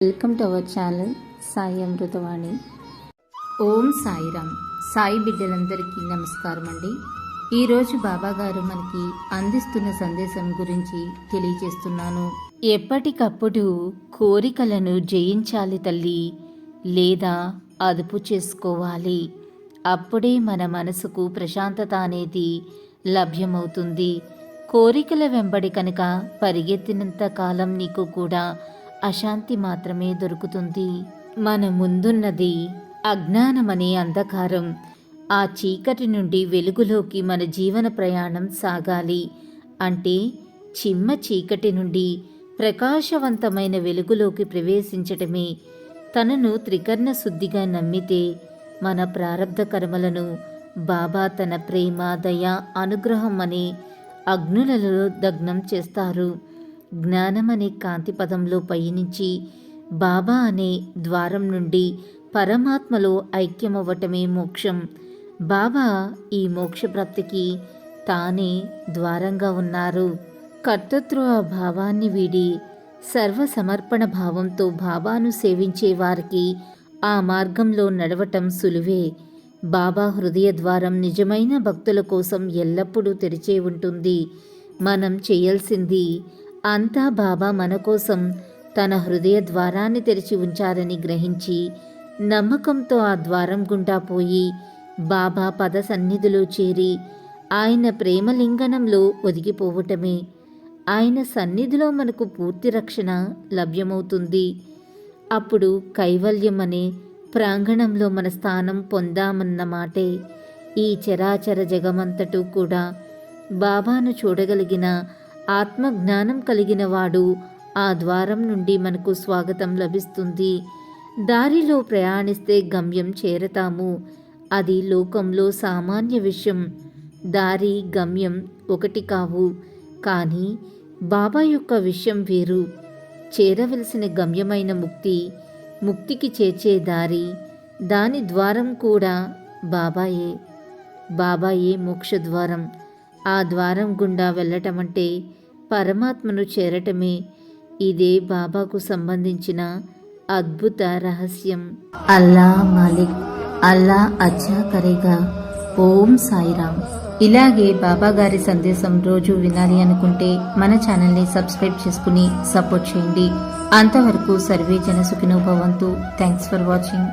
Welcome to our channel Sai Amruthavani. Om Sairam. Sai బిడ్డలందరికీ నమస్కారం అండి. ఈరోజు బాబా గారు మనకి అందిస్తున్న సందేశం గురించి తెలియజేస్తున్నాను. ఎప్పటికప్పుడు కోరికలను జయించాలి తల్లి, లేదా అదుపు చేసుకోవాలి. అప్పుడే మన మనసుకు ప్రశాంతత అనేది లభ్యమవుతుంది. కోరికల వెంబడి కనుక పరిగెత్తినంత కాలం నీకు కూడా అశాంతి మాత్రమే దొరుకుతుంది. మన ముందున్నది అజ్ఞానమనే అంధకారం. ఆ చీకటి నుండి వెలుగులోకి మన జీవన ప్రయాణం సాగాలి అంటే చిమ్మ చీకటి నుండి ప్రకాశవంతమైన వెలుగులోకి ప్రవేశించటమే. తనను త్రికరణ శుద్ధిగా నమ్మితే మన ప్రారబ్ధ కర్మలను బాబా తన ప్రేమ, దయ, అనుగ్రహం అనే అగ్నులలో దగ్నం చేస్తారు. జ్ఞానం అనే కాంతి పదంలో పయనించి బాబా అనే ద్వారం నుండి పరమాత్మలో ఐక్యమవ్వటమే మోక్షం. బాబా ఈ మోక్ష ప్రాప్తికి తానే ద్వారంగా ఉన్నారు. కర్తృత్వ భావాన్ని వీడి సర్వసమర్పణ భావంతో బాబాను సేవించే వారికి ఆ మార్గంలో నడవటం సులువే. బాబా హృదయ ద్వారం నిజమైన భక్తుల కోసం ఎల్లప్పుడూ తెరిచే ఉంటుంది. మనం చేయాల్సింది అంతా బాబా మన కోసం తన హృదయ ద్వారాన్ని తెరిచి ఉంచారని గ్రహించి నమ్మకంతో ఆ ద్వారం గుండా పోయి బాబా పద సన్నిధిలో చేరి ఆయన ప్రేమలింగనంలో ఒదిగిపోవటమే. ఆయన సన్నిధిలో మనకు పూర్తి రక్షణ లభ్యమవుతుంది. అప్పుడు కైవల్యం అనే ప్రాంగణంలో మన స్థానం పొందామన్న మాటే. ఈ చరాచర జగమంతటూ కూడా బాబాను చూడగలిగిన ఆత్మజ్ఞానం కలిగిన వాడు ఆ ద్వారం నుండి మనకు స్వాగతం లభిస్తుంది. దారిలో ప్రయాణిస్తే గమ్యం చేరతాము. అది లోకంలో సామాన్య విషయం. దారి, గమ్యం ఒకటి కావు. కానీ బాబా యొక్క విషయం వేరు. చేరవలసిన గమ్యమైన ముక్తికి చేర్చే దారి, దాని ద్వారం కూడా బాబాయే. బాబాయే మోక్షద్వారం. ఆ ద్వారం గుండా వెళ్ళటం అంటే పరమాత్మను చేరటమే. ఇదే బాబాకు సంబంధించిన అద్భుత రహస్యం. అల్లా మాలిక్, అల్లా అచ్చా కరేగా. ఓం సాయిరామ్. ఇలాగే బాబా గారి సందేశం రోజు వినాలి అనుకుంటే మన ఛానల్ని సబ్స్క్రైబ్ చేసుకుని సపోర్ట్ చేయండి. అంతవరకు సర్వే జన సుఖినో భవంతు. Thanks for watching.